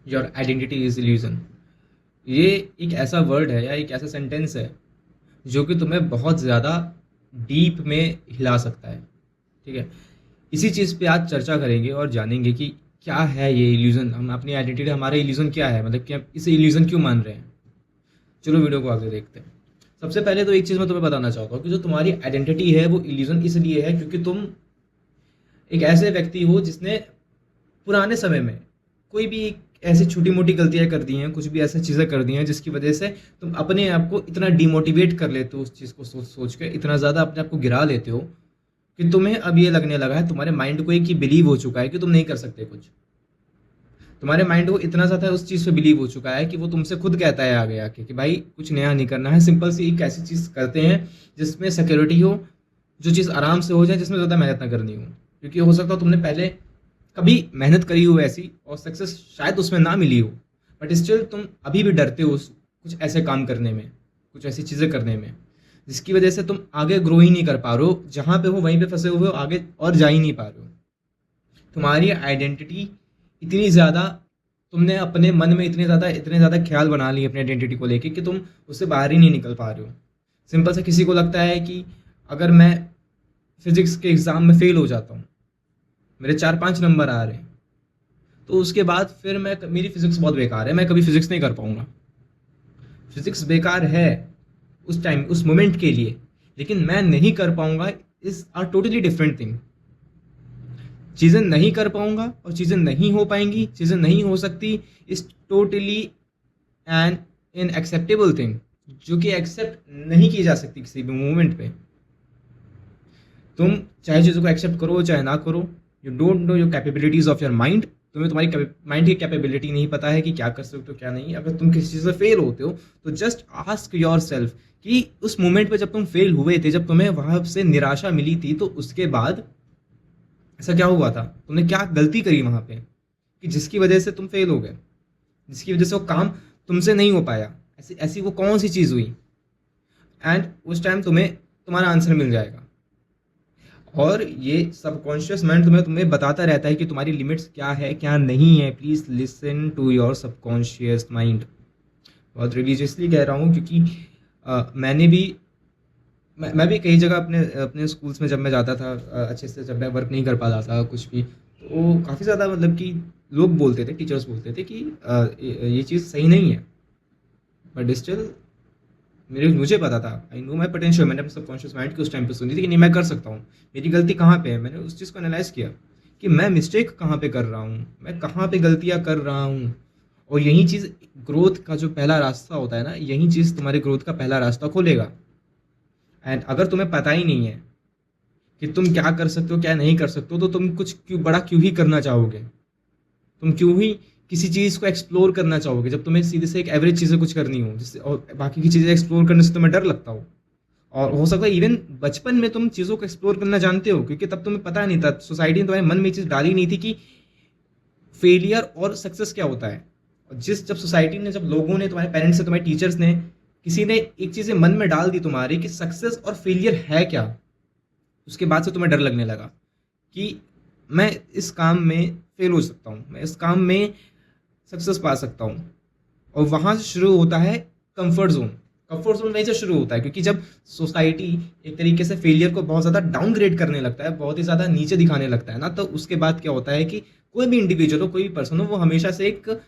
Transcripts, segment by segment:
Your identity is illusion. ये एक ऐसा वर्ड है या एक ऐसा सेंटेंस है जो कि तुम्हें बहुत ज़्यादा डीप में हिला सकता है। ठीक है, इसी चीज़ पे आज चर्चा करेंगे और जानेंगे कि क्या है ये इल्यूज़न, हम अपनी आइडेंटिटी, हमारा इल्यूज़न क्या है, मतलब कि हम इसे इल्यूज़न क्यों मान रहे हैं। चलो वीडियो को आगे देखते हैं। सबसे पहले तो एक चीज़ मैं तुम्हें बताना चाहता हूँ कि जो तुम्हारी आइडेंटिटी है वो इल्यूज़न इसलिए है क्योंकि तुम एक ऐसे व्यक्ति हो जिसने पुराने समय में कोई भी एक ऐसी छोटी मोटी गलतियां कर दी हैं, कुछ भी ऐसी चीज़ें कर दी हैं जिसकी वजह से तुम अपने आप को इतना डिमोटिवेट कर लेते हो, उस चीज़ को सोच सोच के इतना ज़्यादा अपने आप को गिरा लेते हो कि तुम्हें अब ये लगने लगा है, तुम्हारे माइंड को एक ही बिलीव हो चुका है कि तुम नहीं कर सकते कुछ। तुम्हारे माइंड को इतना ज़्यादा उस चीज़ पे बिलीव हो चुका है कि वो तुमसे खुद कहता है आगे आके कि भाई कुछ नया नहीं करना है, सिंपल सी एक ऐसी चीज़ करते हैं जिसमें सिक्योरिटी हो, जो चीज़ आराम से हो जाए, जिसमें ज़्यादा मेहनत ना करनी हो। क्योंकि हो सकता है तुमने पहले कभी मेहनत करी हो ऐसी और सक्सेस शायद उसमें ना मिली हो, बट स्टिल तुम अभी भी डरते हो कुछ ऐसे काम करने में, कुछ ऐसी चीज़ें करने में, जिसकी वजह से तुम आगे ग्रो ही नहीं कर पा रहे हो, जहाँ पे हो वहीं पे फंसे हुए हो, आगे और जा ही नहीं पा रहे हो। तुम्हारी आइडेंटिटी इतनी ज़्यादा, तुमने अपने मन में इतने ज़्यादा ख्याल बना लिए अपनी आइडेंटिटी को लेके कि तुम उससे बाहर ही नहीं निकल पा रहे हो। सिंपल से किसी को लगता है कि अगर मैं फिज़िक्स के एग्ज़ाम में फ़ेल हो जाता हूँ, मेरे 4-5 नंबर आ रहे हैं, तो उसके बाद फिर मैं मेरी फ़िज़िक्स बहुत बेकार है, मैं कभी फ़िज़िक्स नहीं कर पाऊँगा। फ़िज़िक्स बेकार है उस टाइम, उस मोमेंट के लिए, लेकिन मैं नहीं कर पाऊँगा is a totally different thing. चीज़ें नहीं कर पाऊँगा और चीज़ें नहीं हो पाएंगी, चीज़ें नहीं हो सकती, इज़ टोटली एन इनएक्सेप्टेबल थिंग, जो कि एक्सेप्ट नहीं की जा सकती किसी भी मोमेंट पे। तुम चाहे चीज़ों को एक्सेप्ट करो चाहे ना करो, you don't know your capabilities of your mind. तुम्हें तुम्हारी माइंड की कैपेबिलिटी नहीं पता है कि क्या कर सकते हो क्या नहीं। अगर तुम किसी चीज़ से फेल होते हो तो जस्ट आस्क योर सेल्फ कि उस मोमेंट पे जब तुम फेल हुए थे, जब तुम्हें वहाँ से निराशा मिली थी, तो उसके बाद ऐसा क्या हुआ था, तुमने क्या गलती करी वहाँ पे कि जिसकी वजह से तुम फेल हो गए, जिसकी वजह से वो काम तुमसे नहीं हो पाया। ऐसी ऐसी वो कौन सी चीज़ हुई, एंड उस टाइम तुम्हें तुम्हारा आंसर मिल जाएगा। और ये सबकॉन्शियस माइंड तुम्हें बताता रहता है कि तुम्हारी लिमिट्स क्या है क्या नहीं है। Please listen to your subconscious mind. बहुत रिलीजियसली कह रहा हूँ क्योंकि मैंने भी मैं भी कई जगह अपने अपने स्कूल्स में जब मैं जाता था, अच्छे से जब मैं वर्क नहीं कर पाता था कुछ भी, तो काफ़ी ज़्यादा मतलब कि लोग बोलते थे, टीचर्स बोलते थे कि ये चीज़ सही नहीं है, बट स्टिल मुझे पता था, आई नो माई पोटेंशियल। मैंने अपने सबकॉन्शियस माइंड की उस टाइम पे सुनी थी कि नहीं मैं कर सकता हूँ, मेरी गलती कहाँ पे है। मैंने उस चीज़ को एनालाइज किया कि मैं मिस्टेक कहाँ पे कर रहा हूँ, मैं कहाँ पे गलतियाँ कर रहा हूँ। और यही चीज़ ग्रोथ का जो पहला रास्ता होता है ना, यही चीज़ तुम्हारे ग्रोथ का पहला रास्ता खोलेगा। एंड अगर तुम्हें पता ही नहीं है कि तुम क्या कर सकते हो क्या नहीं कर सकते हो, तो तुम कुछ बड़ा क्यों ही करना चाहोगे, तुम क्यों ही किसी चीज़ को एक्सप्लोर करना चाहोगे जब तुम्हें सीधे से एक एवरेज चीज़ें कुछ करनी हो, जिससे और बाकी की चीज़ें एक्सप्लोर करने से तुम्हें डर लगता हो। और हो सकता है इवन बचपन में तुम चीज़ों को एक्सप्लोर करना जानते हो, क्योंकि तब तुम्हें पता नहीं था, सोसाइटी ने तुम्हारे मन में ये चीज़ डाली नहीं थी कि फेलियर और सक्सेस क्या होता है। और जब सोसाइटी ने, जब लोगों ने, तुम्हारे पेरेंट्स ने, तुम्हारे टीचर्स ने, किसी ने एक चीज़ें मन में डाल दी तुम्हारी कि सक्सेस और फेलियर है क्या, उसके बाद से तुम्हें डर लगने लगा कि मैं इस काम में फेल हो सकता हूँ, मैं इस काम में सक्सेस पा सकता हूँ। और वहाँ से शुरू होता है कंफर्ट जोन। कंफर्ट जोन वहीं से शुरू होता है, क्योंकि जब सोसाइटी एक तरीके से फेलियर को बहुत ज़्यादा डाउनग्रेड करने लगता है, बहुत ही ज़्यादा नीचे दिखाने लगता है ना, तो उसके बाद क्या होता है कि कोई भी इंडिविजुअल हो, कोई भी पर्सन हो, वो हमेशा से एक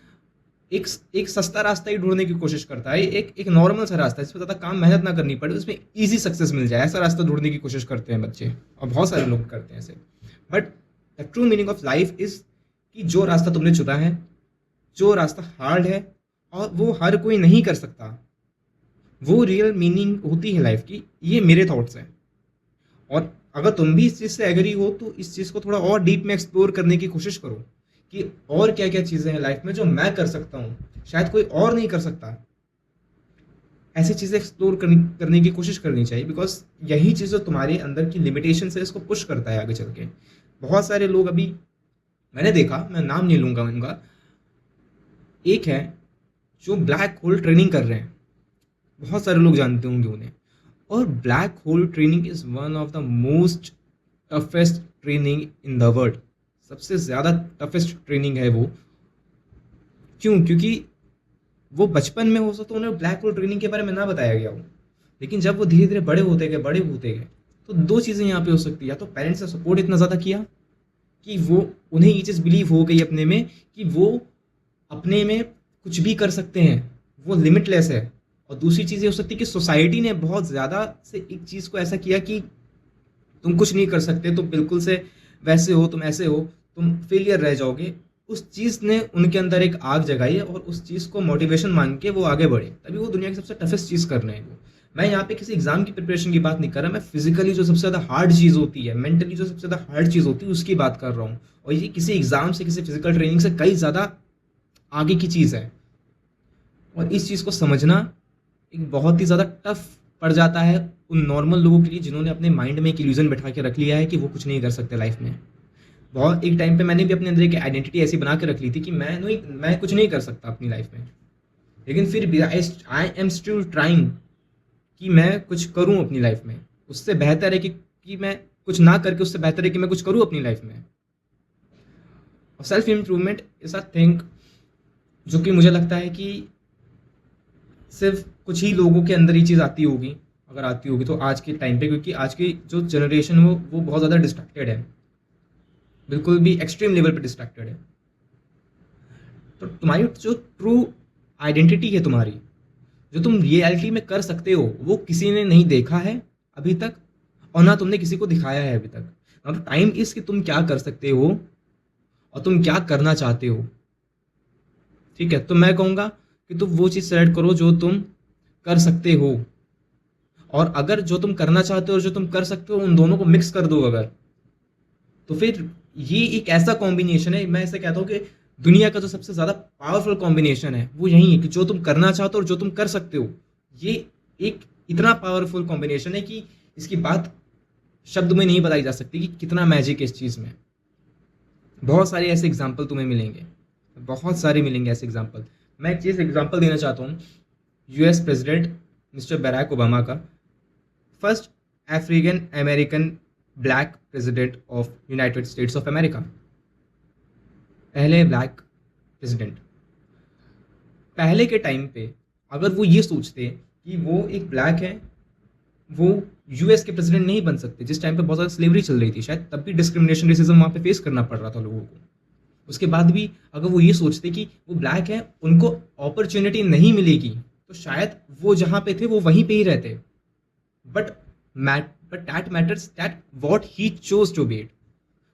एक सस्ता रास्ता ही ढूंढने की कोशिश करता है, एक एक नॉर्मल सा रास्ता जिसमें ज़्यादा काम मेहनत ना करनी पड़े, उसमें ईजी सक्सेस मिल जाए, ऐसा रास्ता ढूंढने की कोशिश करते हैं बच्चे, और बहुत सारे लोग करते हैं ऐसे। But the true meaning of life is कि जो रास्ता तुमने चुना है, जो रास्ता हार्ड है और वो हर कोई नहीं कर सकता, वो रियल मीनिंग होती है लाइफ की। ये मेरे थॉट्स हैं। और अगर तुम भी इस चीज़ से एग्री हो तो इस चीज़ को थोड़ा और डीप में एक्सप्लोर करने की कोशिश करो कि और क्या क्या चीज़ें हैं लाइफ में जो मैं कर सकता हूँ, शायद कोई और नहीं कर सकता। ऐसी चीज़ें एक्सप्लोर करने की कोशिश करनी चाहिए, बिकॉज यही चीज़ जो तुम्हारे अंदर की लिमिटेशन है, इसको पुश करता है आगे चल के। बहुत सारे लोग अभी मैंने देखा, मैं नाम नहीं लूँगा उनका, एक है जो ब्लैक होल ट्रेनिंग कर रहे हैं, बहुत सारे लोग जानते होंगे उन्हें। और black hole training is one of the most toughest training in the world. सबसे ज़्यादा टफेस्ट ट्रेनिंग है वो। क्यों? क्योंकि वो बचपन में हो सकता है उन्हें ब्लैक होल ट्रेनिंग के बारे में ना बताया गया हो, लेकिन जब वो धीरे धीरे बड़े होते गए, तो दो चीज़ें यहाँ पे हो सकती है। या तो पेरेंट्स ने सपोर्ट इतना ज़्यादा किया कि वो उन्हें ये चीज़ बिलीव हो गई अपने में कि वो अपने में कुछ भी कर सकते हैं, वो लिमिटलेस है। और दूसरी चीज़ ये हो सकती है कि सोसाइटी ने बहुत ज़्यादा से एक चीज़ को ऐसा किया कि तुम कुछ नहीं कर सकते, तुम बिल्कुल से वैसे हो, तुम ऐसे हो, तुम फेलियर रह जाओगे। उस चीज़ ने उनके अंदर एक आग जगाई है और उस चीज़ को मोटिवेशन मान के वो आगे बढ़े, तभी वो दुनिया की सबसे टफेस्ट चीज़ कर रहे हैं वो। मैं यहाँ पे किसी एग्जाम की प्रिपरेशन की बात नहीं कर रहा, मैं फिजिकली जो सबसे ज़्यादा हार्ड चीज़ होती है, मेंटली जो सबसे ज़्यादा हार्ड चीज़ होती है उसकी बात कर रहा हूँ। और ये किसी एग्जाम से, किसी फिजिकल ट्रेनिंग से कई ज़्यादा आगे की चीज़ है। और इस चीज़ को समझना एक बहुत ही ज़्यादा टफ पड़ जाता है उन नॉर्मल लोगों के लिए जिन्होंने अपने माइंड में एक इल्यूजन बैठा के रख लिया है कि वो कुछ नहीं कर सकते लाइफ में। बहुत एक टाइम पे मैंने भी अपने अंदर एक आइडेंटिटी ऐसी बना के रख ली थी कि मैं कुछ नहीं कर सकता अपनी लाइफ में, लेकिन फिर भी आई एम स्टिल ट्राइंग कि मैं कुछ करूं अपनी लाइफ में। उससे बेहतर है कि मैं कुछ ना करके, उससे बेहतर है कि मैं कुछ करूं अपनी लाइफ में। और self improvement is a thing जो कि मुझे लगता है कि सिर्फ कुछ ही लोगों के अंदर ये चीज़ आती होगी, अगर आती होगी तो आज के टाइम पे, क्योंकि आज की जो जनरेशन वो बहुत ज़्यादा डिस्ट्रैक्टेड है, बिल्कुल भी एक्सट्रीम लेवल पे डिस्ट्रैक्टेड है। तो तुम्हारी जो ट्रू आइडेंटिटी है तुम्हारी, जो तुम रियलिटी में कर सकते हो, वो किसी ने नहीं देखा है अभी तक, और ना तुमने किसी को दिखाया है अभी तक। ना तो टाइम इस कि तुम क्या कर सकते हो और तुम क्या करना चाहते हो। ठीक है, तो मैं कहूँगा कि तुम वो चीज़ सेलेक्ट करो जो तुम कर सकते हो, और अगर जो तुम करना चाहते हो और जो तुम कर सकते हो उन दोनों को मिक्स कर दो अगर, तो फिर ये एक ऐसा कॉम्बिनेशन है, मैं ऐसे कहता हूँ कि दुनिया का जो सबसे ज़्यादा पावरफुल कॉम्बिनेशन है वो यही है कि जो तुम करना चाहते हो और जो तुम कर सकते हो, ये एक इतना पावरफुल कॉम्बिनेशन है कि इसकी बात शब्द में नहीं बताई जा सकती कि कितना मैजिक है इस चीज़ में। बहुत सारे ऐसे एग्जाम्पल तुम्हें मिलेंगे, बहुत सारे मिलेंगे ऐसे एग्जाम्पल। मैं एक चीज़ एग्जाम्पल देना चाहता हूँ, US president mister Barack Obama का, first African American black president of United States of America, पहले ब्लैक प्रेसिडेंट। पहले के टाइम पे अगर वो ये सोचते कि वो एक ब्लैक है, वो यूएस के प्रेसिडेंट नहीं बन सकते, जिस टाइम पे बहुत ज़्यादा स्लेवरी चल रही थी, शायद तब भी डिस्क्रिमिनेशन रेसिज्म वहाँ पे फेस करना पड़ रहा था लोगों को। उसके बाद भी अगर वो ये सोचते कि वो ब्लैक है, उनको अपॉर्चुनिटी नहीं मिलेगी, तो शायद वो जहाँ पे थे वो वहीं पे ही रहते। But that matters that what he chose to be.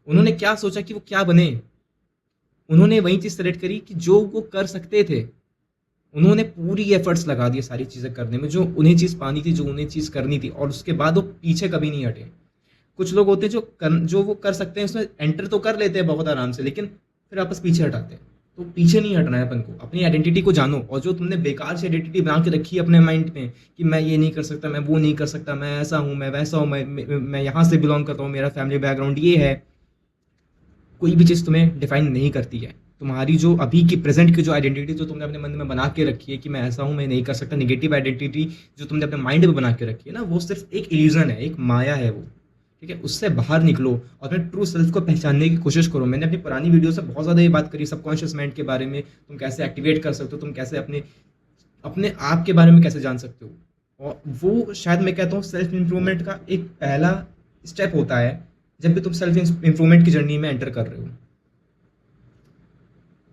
उन्होंने क्या सोचा कि वो क्या बने, उन्होंने वही चीज़ सेलेक्ट करी कि जो वो कर सकते थे। उन्होंने पूरी एफर्ट्स लगा दिए सारी चीज़ें करने में, जो उन्हें चीज़ पानी थी, जो उन्हें चीज़ करनी थी, और उसके बाद वो पीछे कभी नहीं हटे। कुछ लोग होते हैं जो वो कर सकते हैं उसमें एंटर तो कर लेते हैं बहुत आराम से, लेकिन फिर वापस पीछे हटाते हैं। तो पीछे नहीं हटना है अपन को, अपनी आइडेंटिटी को जानो। और जो तुमने बेकार से आइडेंटिटी बना के रखी है अपने माइंड में कि मैं ये नहीं कर सकता, मैं वो नहीं कर सकता, मैं ऐसा हूँ, मैं वैसा हूँ, मैं यहाँ से बिलोंग करता हूँ, मेरा फैमिली बैकग्राउंड ये है, कोई भी चीज़ तुम्हें डिफाइन नहीं करती है। तुम्हारी जो अभी की प्रेजेंट की जो आइडेंटिटी जो तुमने अपने मन में बना के रखी है कि मैं ऐसा हूँ, मैं नहीं कर सकता, निगेटिव आइडेंटिटी जो तुमने अपने माइंड में बना के रखी है ना, वो सिर्फ एक इल्यूजन है, एक माया है वो। ठीक है, उससे बाहर निकलो और अपने ट्रू सेल्फ को पहचानने की कोशिश करो। मैंने अपनी पुरानी वीडियो से बहुत ज़्यादा ये बात करी सबकॉन्शियस माइंड के बारे में, तुम कैसे एक्टिवेट कर सकते हो, तुम कैसे अपने अपने आप के बारे में कैसे जान सकते हो। और वो शायद मैं कहता हूँ सेल्फ इम्प्रूवमेंट का एक पहला स्टेप होता है जब भी तुम सेल्फ इम्प्रूवमेंट की जर्नी में एंटर कर रहे हो।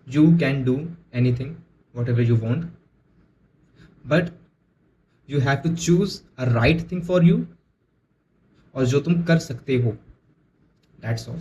You can do anything, whatever you want, but you have to choose a right thing for you, और जो तुम कर सकते हो, that's all.